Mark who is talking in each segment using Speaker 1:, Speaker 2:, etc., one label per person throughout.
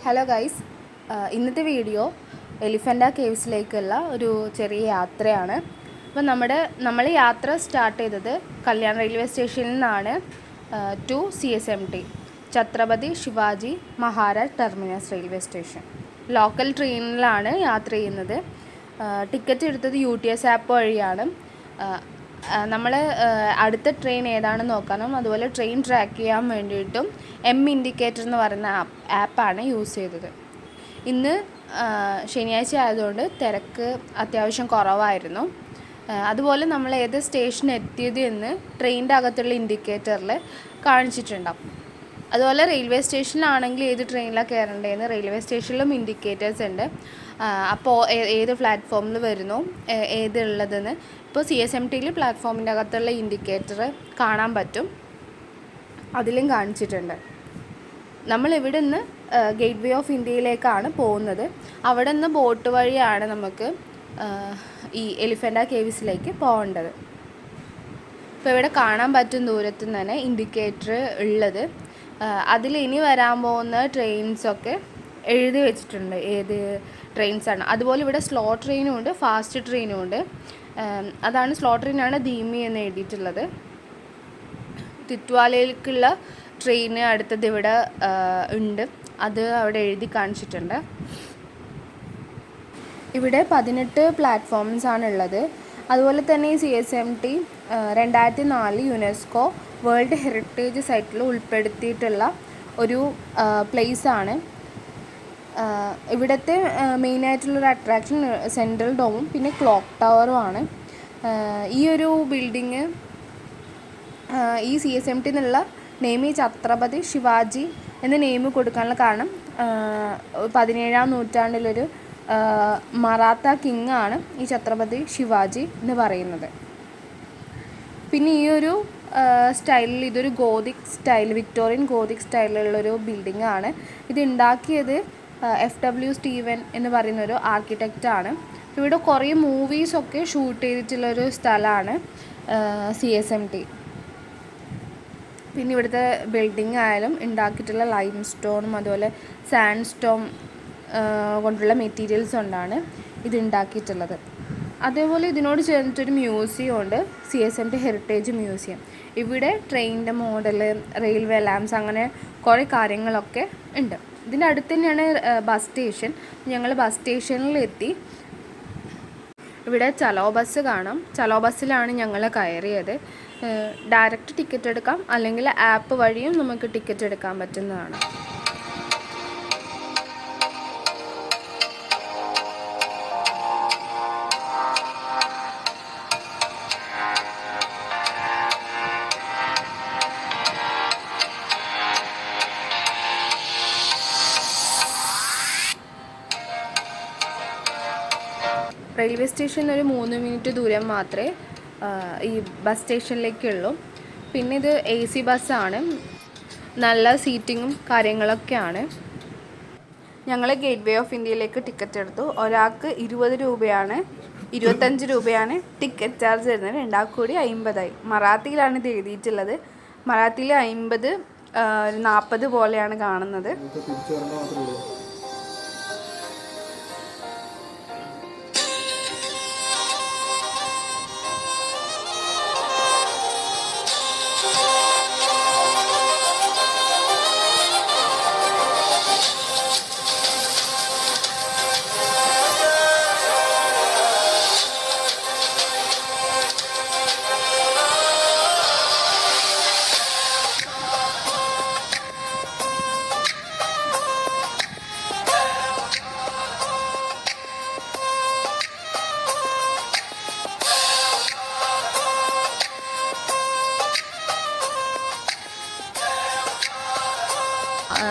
Speaker 1: Hello guys, ഇന്നത്തെ video Elephanta കേവ്സിലേക്കുള്ള ഒരു ചെറിയ യാത്രയാണ്. അപ്പോൾ നമ്മൾ യാത്ര സ്റ്റാർട്ട് ചെയ്തത് കല്യാൺ റെയിൽവേ സ്റ്റേഷനിൽ നിന്നാണ് to CSMT Chhatrapati Shivaji Maharaj terminus railway station. Local ട്രെയിനിലാണ് യാത്ര ചെയ്യുന്നത്. ടിക്കറ്റ് എടുത്തത് UTS ആപ്പ് വഴിയാണ്. നമ്മൾ അടുത്ത ട്രെയിൻ ഏതാണെന്ന് നോക്കാനും അതുപോലെ ട്രെയിൻ ട്രാക്ക് ചെയ്യാൻ വേണ്ടിയിട്ടും ഇൻഡിക്കേറ്റർ എന്ന് പറയുന്ന ആപ്പാണ് യൂസ് ചെയ്തത്. ഇന്ന് ശനിയാഴ്ച ആയതുകൊണ്ട് തിരക്ക് അത്യാവശ്യം കുറവായിരുന്നു. അതുപോലെ നമ്മൾ ഏത് സ്റ്റേഷൻ എത്തിയത് എന്ന് ട്രെയിനിൻ്റെ അകത്തുള്ള ഇൻഡിക്കേറ്ററിൽ കാണിച്ചിട്ടുണ്ടാവും. അതുപോലെ റെയിൽവേ സ്റ്റേഷനിലാണെങ്കിൽ ഏത് ട്രെയിനിലാണ് കയറേണ്ടതെന്ന് റെയിൽവേ സ്റ്റേഷനിലും ഇൻഡിക്കേറ്റേഴ്സ് ഉണ്ട്. അപ്പോൾ ഏത് പ്ലാറ്റ്ഫോമിൽ വരുന്നു ഏതുള്ളതെന്ന് ഇപ്പോൾ CSMTയിൽ പ്ലാറ്റ്ഫോമിൻ്റെ അകത്തുള്ള ഇൻഡിക്കേറ്റർ കാണാൻ പറ്റും, അതിലും കാണിച്ചിട്ടുണ്ട്. നമ്മളിവിടെ നിന്ന് ഗേറ്റ് വേ ഓഫ് ഇന്ത്യയിലേക്കാണ് പോകുന്നത്. അവിടെ നിന്ന് ബോട്ട് വഴിയാണ് നമുക്ക് ഈ എലിഫൻ്റ കേവ്സിലേക്ക് പോകേണ്ടത്. ഇപ്പോൾ ഇവിടെ കാണാൻ പറ്റും ദൂരത്തു നിന്ന് തന്നെ ഇൻഡിക്കേറ്റർ ഉള്ളത്. അതിൽ ഇനി വരാൻ പോകുന്ന ട്രെയിൻസൊക്കെ എഴുതി വെച്ചിട്ടുണ്ട്, ഏത് ട്രെയിൻസാണ്. അതുപോലെ ഇവിടെ സ്ലോ ട്രെയിനും ഉണ്ട്, ഫാസ്റ്റ് ട്രെയിനും ഉണ്ട്. അതാണ് സ്ലോ ട്രെയിനാണ് ധീമി എന്ന് എഴുതിയിട്ടുള്ളത്. തിറ്റ്വാലയിലേക്കുള്ള ട്രെയിന് അടുത്തത് ഇവിടെ ഉണ്ട്, അത് അവിടെ എഴുതി കാണിച്ചിട്ടുണ്ട്. ഇവിടെ 18 പ്ലാറ്റ്ഫോംസാണ് ഉള്ളത്. അതുപോലെ തന്നെ ഈ CSMT 2004 യുനെസ്കോ വേൾഡ് ഹെറിറ്റേജ് സൈറ്റിൽ ഉൾപ്പെടുത്തിയിട്ടുള്ള ഒരു പ്ലേസാണ്. ഇവിടുത്തെ മെയിനായിട്ടുള്ളൊരു അട്രാക്ഷൻ സെൻട്രൽ ഡോമും പിന്നെ ക്ലോക്ക് ടവറുമാണ്. ഈ ഒരു ബിൽഡിങ് ഈ CSMT എന്നുള്ള നെയിം ഈ ഛത്രപതി ശിവാജി എന്ന നെയിം കൊടുക്കാനുള്ള കാരണം 17-ാം നൂറ്റാണ്ടിലൊരു മറാത്ത കിങ് ആണ് ഈ ഛത്രപതി ശിവാജി എന്ന് പറയുന്നത്. പിന്നെ ഈ ഒരു സ്റ്റൈലിൽ ഇതൊരു ഗോതിക് സ്റ്റൈൽ, വിക്ടോറിയൻ ഗോതിക് സ്റ്റൈലിലുള്ളൊരു ബിൽഡിംഗ് ആണ്. ഇത് ഉണ്ടാക്കിയത് FW സ്റ്റീവൻ എന്ന് പറയുന്നൊരു ആർക്കിടെക്റ്റാണ്. ഇവിടെ കുറേ മൂവീസൊക്കെ ഷൂട്ട് ചെയ്തിട്ടുള്ളൊരു സ്ഥലമാണ് CSMT. പിന്നെ ഇവിടുത്തെ ബിൽഡിംഗ് ആയാലും ഉണ്ടാക്കിയിട്ടുള്ള ലൈം സ്റ്റോണും അതുപോലെ സാൻഡ് സ്റ്റോൺ കൊണ്ടുള്ള മെറ്റീരിയൽസ് കൊണ്ടാണ് ഇത് ഉണ്ടാക്കിയിട്ടുള്ളത്. അതേപോലെ ഇതിനോട് ചേർന്നിട്ടൊരു മ്യൂസിയം ഉണ്ട്, CSMT ഹെറിറ്റേജ് മ്യൂസിയം. ഇവിടെ ട്രെയിനിൻ്റെ മോഡൽ, റെയിൽവേ ലാംപ്സ്, അങ്ങനെ കുറേ കാര്യങ്ങളൊക്കെ ഉണ്ട്. ഇതിൻ്റെ അടുത്ത് തന്നെയാണ് ബസ് സ്റ്റേഷൻ. ഞങ്ങൾ ബസ് സ്റ്റേഷനിലെത്തി. ഇവിടെ ചലോ ബസ് കാണാം. ചലോ ബസ്സിലാണ് ഞങ്ങൾ കയറിയത്. ഡയറക്റ്റ് ടിക്കറ്റ് എടുക്കാം, അല്ലെങ്കിൽ ആപ്പ് വഴിയും നമുക്ക് ടിക്കറ്റ് എടുക്കാൻ പറ്റുന്നതാണ്. റെയിൽവേ സ്റ്റേഷനിൽ ഒരു 3 മിനിറ്റ് ദൂരം മാത്രമേ ഈ ബസ് സ്റ്റേഷനിലേക്കുള്ളൂ. പിന്നെ ഇത് AC ബസ്സാണ്, നല്ല സീറ്റിങ്ങും കാര്യങ്ങളൊക്കെയാണ്. ഞങ്ങൾ ഗേറ്റ് വേ ഓഫ് ഇന്ത്യയിലേക്ക് ടിക്കറ്റ് എടുത്തു. ഒരാൾക്ക് 20 രൂപയാണ്, 25 രൂപയാണ് ടിക്കറ്റ് ചാർജ് വരുന്നത്. രണ്ടാൾക്ക് കൂടി 50 മറാത്തിയിലാണ് ഇത് എഴുതിയിട്ടുള്ളത്. മറാത്തിയിൽ 50, 40 പോലെയാണ് കാണുന്നത്.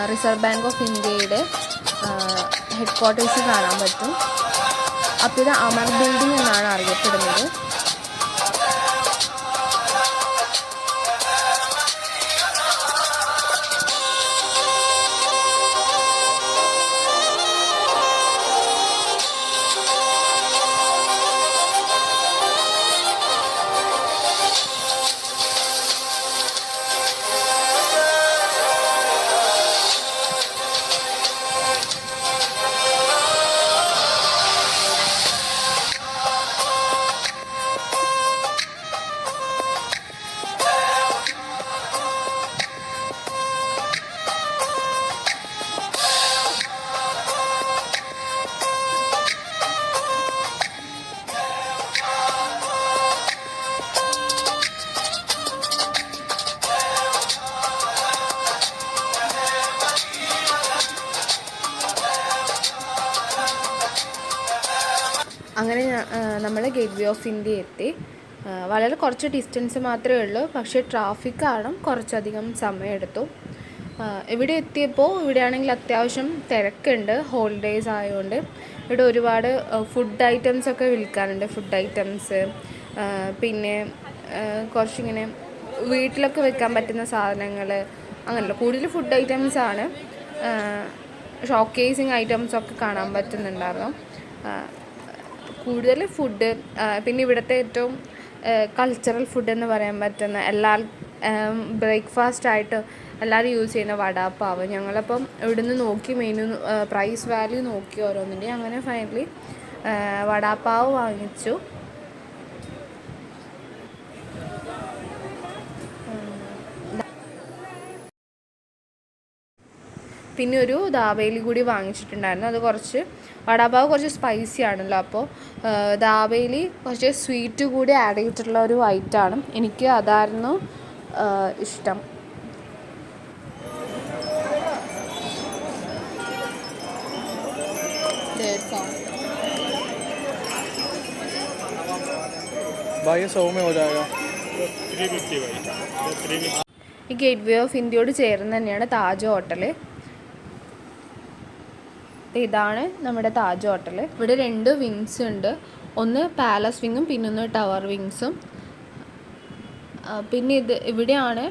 Speaker 1: റിസർവ് ബാങ്ക് ഓഫ് ഇന്ത്യയുടെ ഹെഡ് ക്വാർട്ടേഴ്സ് കാണാൻ പറ്റും. അപ്പോൾ ഇത് അമർ ബിൽഡിംഗ് എന്നാണ് അറിയപ്പെടുന്നത്. അങ്ങനെ നമ്മൾ ഗേറ്റ് വേ ഓഫ് ഇന്ത്യ എത്തി. വളരെ കുറച്ച് ഡിസ്റ്റൻസ് മാത്രമേ ഉള്ളൂ, പക്ഷേ ട്രാഫിക് കാരണം കുറച്ചധികം സമയമെടുത്തു. ഇവിടെ എത്തിയപ്പോൾ ഇവിടെയാണെങ്കിൽ അത്യാവശ്യം തിരക്കുണ്ട്, ഹോളിഡേയ്സ് ആയതുകൊണ്ട്. ഇവിടെ ഒരുപാട് ഫുഡ് ഐറ്റംസൊക്കെ വിൽക്കാനുണ്ട്. ഫുഡ് ഐറ്റംസ്, പിന്നെ കുറച്ചിങ്ങനെ വീട്ടിലൊക്കെ വെക്കാൻ പറ്റുന്ന സാധനങ്ങൾ, അങ്ങനെയല്ല, കൂടുതൽ ഫുഡ് ഐറ്റംസാണ്. ഷോക്കേസിങ് ഐറ്റംസൊക്കെ കാണാൻ പറ്റുന്നുണ്ടായിരുന്നു. കൂടുതൽ ഫുഡ്, പിന്നെ ഇവിടുത്തെ ഏറ്റവും കൾച്ചറൽ ഫുഡ് എന്ന് പറയാൻ പറ്റുന്ന ബ്രേക്ക്ഫാസ്റ്റായിട്ട് എല്ലാവരും യൂസ് ചെയ്യുന്ന വടാപ്പാവ്. ഞങ്ങളപ്പം ഇവിടുന്ന് നോക്കി മെനു, പ്രൈസ് വാല്യൂ നോക്കി ഓരോന്നിൻ്റെ. അങ്ങനെ ഫൈനലി വടാപ്പാവ് വാങ്ങിച്ചു. പിന്നെ ഒരു ദാബേലി കൂടി വാങ്ങിച്ചിട്ടുണ്ടായിരുന്നു. അത് കുറച്ച് വടാപ്പാവ് കുറച്ച് സ്പൈസി ആണല്ലോ, അപ്പോൾ ദാബേലി കുറച്ച് സ്വീറ്റ് കൂടി ആഡ് ചെയ്തിട്ടുള്ള ഒരു ഐറ്റമാണ്. എനിക്ക് അതായിരുന്നു ഇഷ്ടം. ഈ ഗേറ്റ് വേ ഓഫ് ഇന്ത്യയോട് ചേർന്ന് തന്നെയാണ് താജ് ഹോട്ടൽ. ഇതാണ് നമ്മുടെ താജ് ഹോട്ടൽ. ഇവിടെ 2 വിങ്സ് ഉണ്ട്, ഒന്ന് പാലസ് വിങ്ങും പിന്നൊന്ന് ടവർ വിങ്സും. പിന്നെ ഇവിടെയാണ്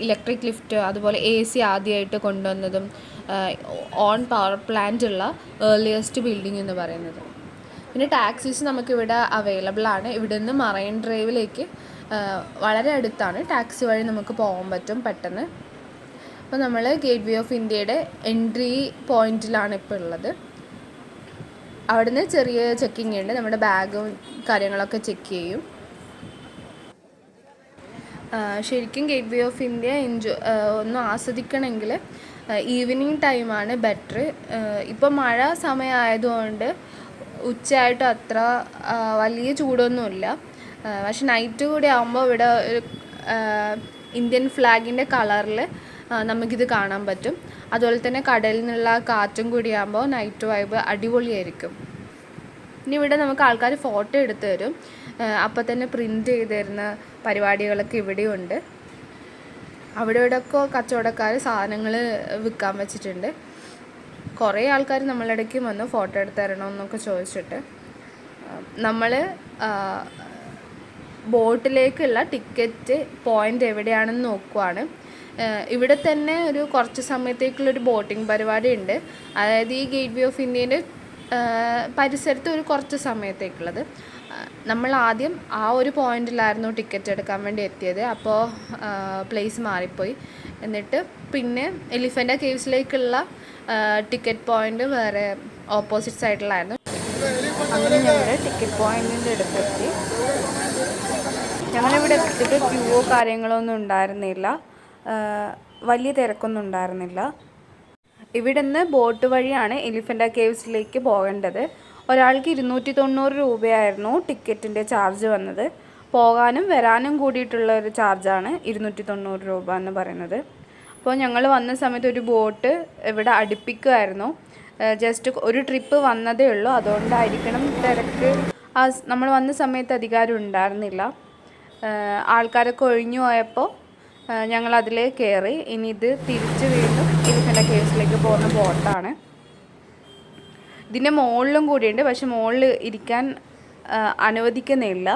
Speaker 1: ഇലക്ട്രിക് ലിഫ്റ്റ്, അതുപോലെ AC ആദ്യമായിട്ട് കൊണ്ടുവന്നതും ഓൺ പവർ പ്ലാന്റ് ഉള്ള ഏർലിയസ്റ്റ് ബിൽഡിംഗ് എന്ന് പറയുന്നത്. പിന്നെ ടാക്സീസ് നമുക്കിവിടെ അവൈലബിൾ ആണ്. ഇവിടെ നിന്ന് മറൈൻ ഡ്രൈവിലേക്ക് വളരെ അടുത്താണ്, ടാക്സി വഴി നമുക്ക് പോകാൻ പറ്റും പെട്ടെന്ന്. അപ്പോൾ നമ്മൾ ഗേറ്റ് വേ ഓഫ് ഇന്ത്യയുടെ എൻട്രി പോയിന്റിലാണ് ഇപ്പോൾ ഉള്ളത്. അവിടുന്ന് ചെറിയ ചെക്കിങ് ഉണ്ട്, നമ്മുടെ ബാഗും കാര്യങ്ങളൊക്കെ ചെക്ക് ചെയ്യും. ശരിക്കും ഗേറ്റ് വേ ഓഫ് ഇന്ത്യ ഒന്ന് ആസ്വദിക്കണമെങ്കിൽ ഈവനിങ് ടൈമാണ് ബെറ്റർ. ഇപ്പോൾ മഴ സമയമായതുകൊണ്ട് ഉച്ചയായിട്ട് അത്ര വലിയ ചൂടൊന്നുമില്ല. പക്ഷെ നൈറ്റ് കൂടി ആകുമ്പോൾ ഇവിടെ ഒരു ഇന്ത്യൻ ഫ്ലാഗിൻ്റെ കളറിൽ നമുക്കിത് കാണാൻ പറ്റും. അതുപോലെ തന്നെ കടലിൽ നിന്നുള്ള കാറ്റും കൂടി ആകുമ്പോൾ നൈറ്റ് വൈബ് അടിപൊളിയായിരിക്കും. ഇനി ഇവിടെ നമുക്ക് ആൾക്കാർ ഫോട്ടോ എടുത്ത് തരും, അപ്പോൾ തന്നെ പ്രിൻ്റ് ചെയ്ത് തരുന്ന പരിപാടികളൊക്കെ ഇവിടെയുണ്ട്. അവിടെ ഇവിടെയൊക്കെ കച്ചവടക്കാർ സാധനങ്ങൾ വിൽക്കാൻ വെച്ചിട്ടുണ്ട്. കുറേ ആൾക്കാർ നമ്മളിടയ്ക്ക് വന്ന് ഫോട്ടോ എടുത്ത് തരണമെന്നൊക്കെ ചോദിച്ചിട്ട്. നമ്മൾ ബോട്ടിലേക്കുള്ള ടിക്കറ്റ് പോയിൻ്റ് എവിടെയാണെന്ന് നോക്കുവാണ്. ഇവിടെ തന്നെ ഒരു കുറച്ച് സമയത്തേക്കുള്ളൊരു ബോട്ടിംഗ് പരിപാടി ഉണ്ട്. അതായത് ഈ ഗേറ്റ് വേ ഓഫ് ഇന്ത്യൻ്റെ പരിസരത്ത് ഒരു കുറച്ച് സമയത്തേക്കുള്ളത്. നമ്മൾ ആദ്യം ആ ഒരു പോയിന്റിലായിരുന്നു ടിക്കറ്റ് എടുക്കാൻ വേണ്ടി എത്തിയത്. അപ്പോൾ പ്ലേസ് മാറിപ്പോയി. എന്നിട്ട് പിന്നെ എലിഫൻ്റ കേവ്സിലേക്കുള്ള ടിക്കറ്റ് പോയിന്റ് വേറെ ഓപ്പോസിറ്റ് സൈഡിലായിരുന്നു. അങ്ങനെ ഞങ്ങൾ ടിക്കറ്റ് പോയിന്റിൻ്റെ അടുത്തെത്തി. ഞങ്ങളിവിടെ എത്തിയിട്ട് ക്യൂവോ കാര്യങ്ങളോ ഒന്നും ഉണ്ടായിരുന്നില്ല, വലിയ തിരക്കൊന്നും ഉണ്ടായിരുന്നില്ല. ഇവിടെ നിന്ന് ബോട്ട് വഴിയാണ് എലിഫൻ്റ കേവ്സിലേക്ക് പോകേണ്ടത്. ഒരാൾക്ക് 290 രൂപയായിരുന്നു ടിക്കറ്റിൻ്റെ ചാർജ് വന്നത്. പോകാനും വരാനും കൂടിയിട്ടുള്ള ഒരു ചാർജാണ് 290 രൂപ എന്ന് പറയുന്നത്. അപ്പോൾ ഞങ്ങൾ വന്ന സമയത്ത് ഒരു ബോട്ട് ഇവിടെ അടുപ്പിക്കുമായിരുന്നു. ജസ്റ്റ് ഒരു ട്രിപ്പ് വന്നതേ ഉള്ളൂ, അതുകൊണ്ടായിരിക്കണം തിരക്ക്. നമ്മൾ വന്ന സമയത്ത് അധികാരം ഉണ്ടായിരുന്നില്ല. ആൾക്കാരൊക്കെ ഒഴിഞ്ഞു പോയപ്പോൾ ഞങ്ങളതിൽ കയറി. ഇനി ഇത് തിരിച്ച് വീണ്ടും എലിഫൻ്റ കേവ്സിലേക്ക് പോകുന്ന ബോട്ടാണ്. ഇതിൻ്റെ മുകളിലും കൂടിയുണ്ട്, പക്ഷെ മുകളിൽ ഇരിക്കാൻ അനുവദിക്കുന്നില്ല.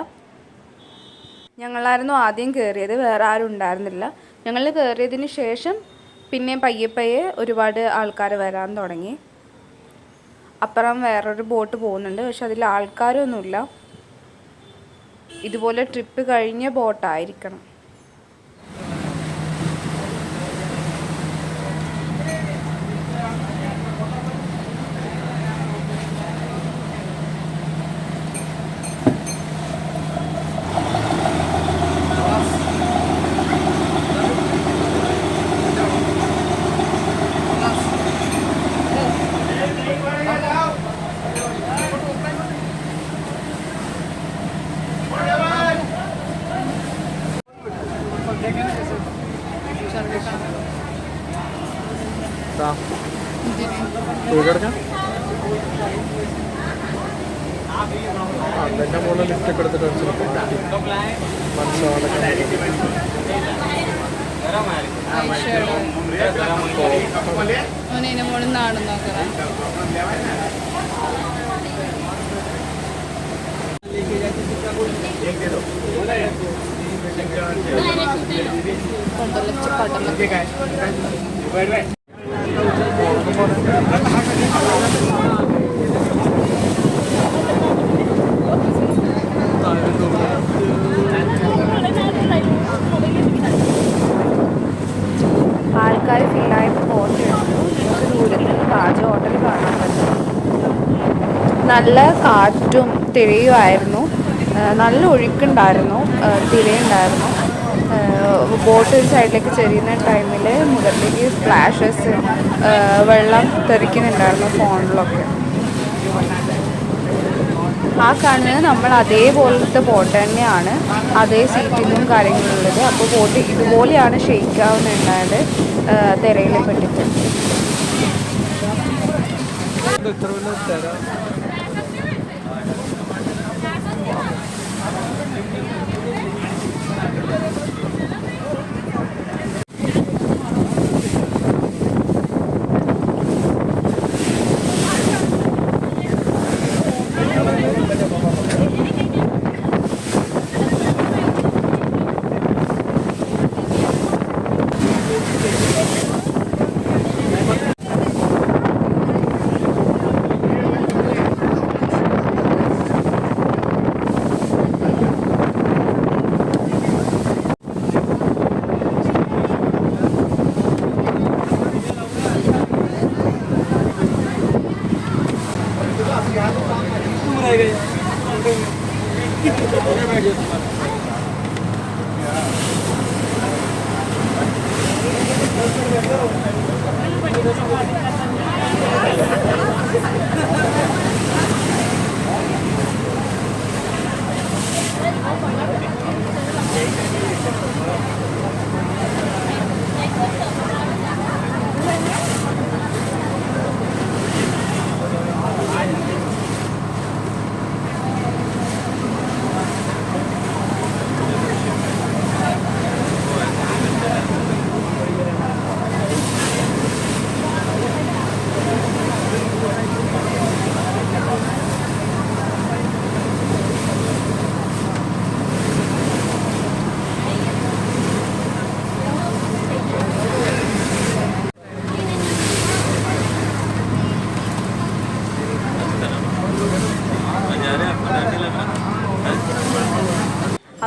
Speaker 1: ഞങ്ങളായിരുന്നു ആദ്യം കയറിയത്, വേറെ ആരും ഉണ്ടായിരുന്നില്ല. ഞങ്ങൾ കയറിയതിന് ശേഷം പിന്നെ പയ്യെ ഒരുപാട് ആൾക്കാർ വരാൻ തുടങ്ങി. അപ്പുറം വേറൊരു ബോട്ട് പോകുന്നുണ്ട്, പക്ഷെ അതിൽ ആൾക്കാരൊന്നുമില്ല. ഇതുപോലെ ട്രിപ്പ് കഴിഞ്ഞ ബോട്ടായിരിക്കണം.
Speaker 2: അതിൻ്റെ മുകളിൽ ലിഫ്റ്റൊക്കെ എടുത്തിട്ട് ചിലപ്പോൾ
Speaker 1: മനസ്സിലാവുന്നതിന് മുകളിൽ നാടും നോക്കണം. ആൾക്കാർ ഫില്ലായിട്ട് ഫോട്ടോ എടുത്തു. ദൂരത്ത് താജ് ഹോട്ടൽ കാണാൻ പറ്റും. നല്ല കാറ്റും തിരയുമായിരുന്നു. നല്ല ഒഴുക്കുണ്ടായിരുന്നു, തിരയുണ്ടായിരുന്നു. ബോട്ട് ഒരു സൈഡിലേക്ക് ചെരിയുന്ന ടൈമിൽ മുകളിലേക്ക് സ്പ്ലാഷസ്, വെള്ളം തെറിക്കുന്നുണ്ടായിരുന്നു ഫോണിലൊക്കെ. ആ കാണുന്നത് നമ്മൾ അതേപോലത്തെ ബോട്ട് തന്നെയാണ്, അതേ സീറ്റിങ്ങും കാര്യങ്ങളുള്ളത്. അപ്പോൾ ബോട്ട് ഇതുപോലെയാണ് ഷെയ്ക്കാവുന്നുണ്ടായത് തിരയിൽ പെട്ടിട്ട്.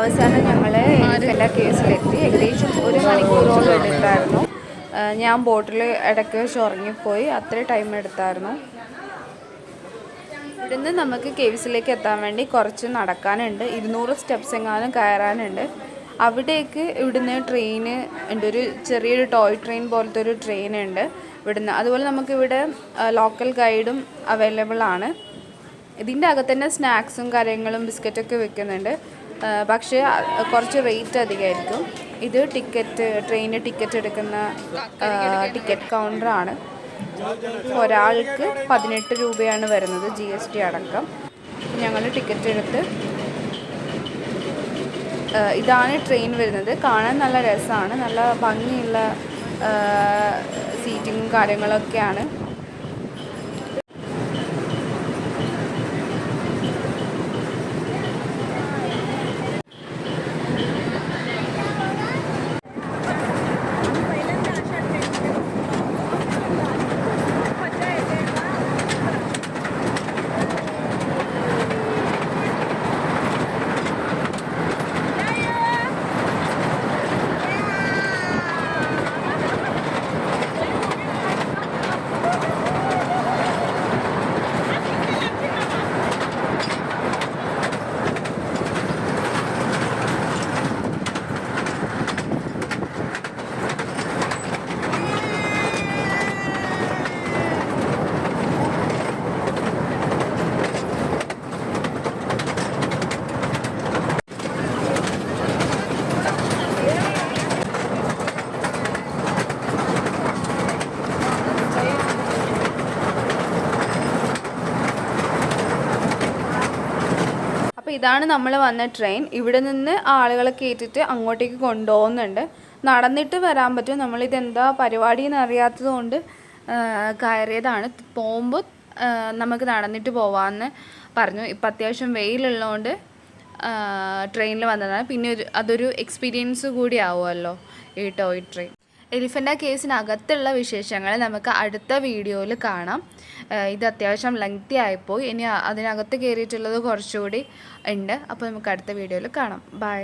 Speaker 1: അവസാനം ഞങ്ങൾ എലിഫൻ്റ കേവ്സിലെത്തി. ഏകദേശം 1 മണിക്കൂറോളം എടുത്തായിരുന്നു. ഞാൻ ബോട്ടിൽ ഇടയ്ക്ക് വെച്ച് ഉറങ്ങിപ്പോയി, അത്ര ടൈം എടുത്തായിരുന്നു. ഇവിടുന്ന് നമുക്ക് കേവ്സിലേക്ക് എത്താൻ വേണ്ടി കുറച്ച് നടക്കാനുണ്ട്. 200 സ്റ്റെപ്സ് എങ്ങാനും കയറാനുണ്ട്. അവിടേക്ക് ഇവിടുന്ന് ട്രെയിന് ഉണ്ട്, ഒരു ചെറിയൊരു ടോയ് ട്രെയിൻ പോലത്തെ ഒരു ട്രെയിൻ ഉണ്ട് ഇവിടുന്ന്. അതുപോലെ നമുക്കിവിടെ ലോക്കൽ ഗൈഡും അവൈലബിൾ ആണ്. ഇതിൻ്റെ അകത്ത് തന്നെ സ്നാക്സും കാര്യങ്ങളും ബിസ്ക്കറ്റൊക്കെ വെക്കുന്നുണ്ട്. പക്ഷേ കുറച്ച് റേറ്റ് അധികമായിരിക്കും. ഇത് ട്രെയിന് ടിക്കറ്റ് എടുക്കുന്ന ടിക്കറ്റ് കൗണ്ടറാണ്. ഒരാൾക്ക് 18 രൂപയാണ് വരുന്നത്, GST അടക്കം. ഞങ്ങൾ ടിക്കറ്റ് എടുത്ത് ഇതാണ് ട്രെയിൻ വരുന്നത്. കാണാൻ നല്ല രസമാണ്, നല്ല ഭംഗിയുള്ള സീറ്റിങ്ങും കാര്യങ്ങളൊക്കെയാണ്. അപ്പോൾ ഇതാണ് നമ്മൾ വന്ന ട്രെയിൻ. ഇവിടെ നിന്ന് ആളുകളെ കയറ്റിയിട്ട് അങ്ങോട്ടേക്ക് കൊണ്ടുപോകുന്നുണ്ട്. നടന്നിട്ട് വരാൻ പറ്റും. നമ്മളിതെന്താ പരിപാടി എന്നറിയാത്തത് കൊണ്ട് കയറിയതാണ്. പോകുമ്പോൾ നമുക്ക് നടന്നിട്ട് പോകാമെന്ന് പറഞ്ഞു. ഇപ്പം അത്യാവശ്യം വെയിലുള്ളതുകൊണ്ട് ട്രെയിനിൽ വന്നതാണ്. പിന്നെ അതൊരു എക്സ്പീരിയൻസ് കൂടി ആവുമല്ലോ ഈ ടോയ് ട്രെയിൻ. എലിഫൻ്റ കേവ്സിനകത്തുള്ള വിശേഷങ്ങൾ നമുക്ക് അടുത്ത വീഡിയോയിൽ കാണാം. ഇത് അത്യാവശ്യം ലെങ്തി ആയിപ്പോയി. ഇനി അതിനകത്ത് കയറിയിട്ടുള്ളത് കുറച്ചുകൂടി ഉണ്ട്. അപ്പോൾ നമുക്ക് അടുത്ത വീഡിയോയിൽ കാണാം. ബൈ.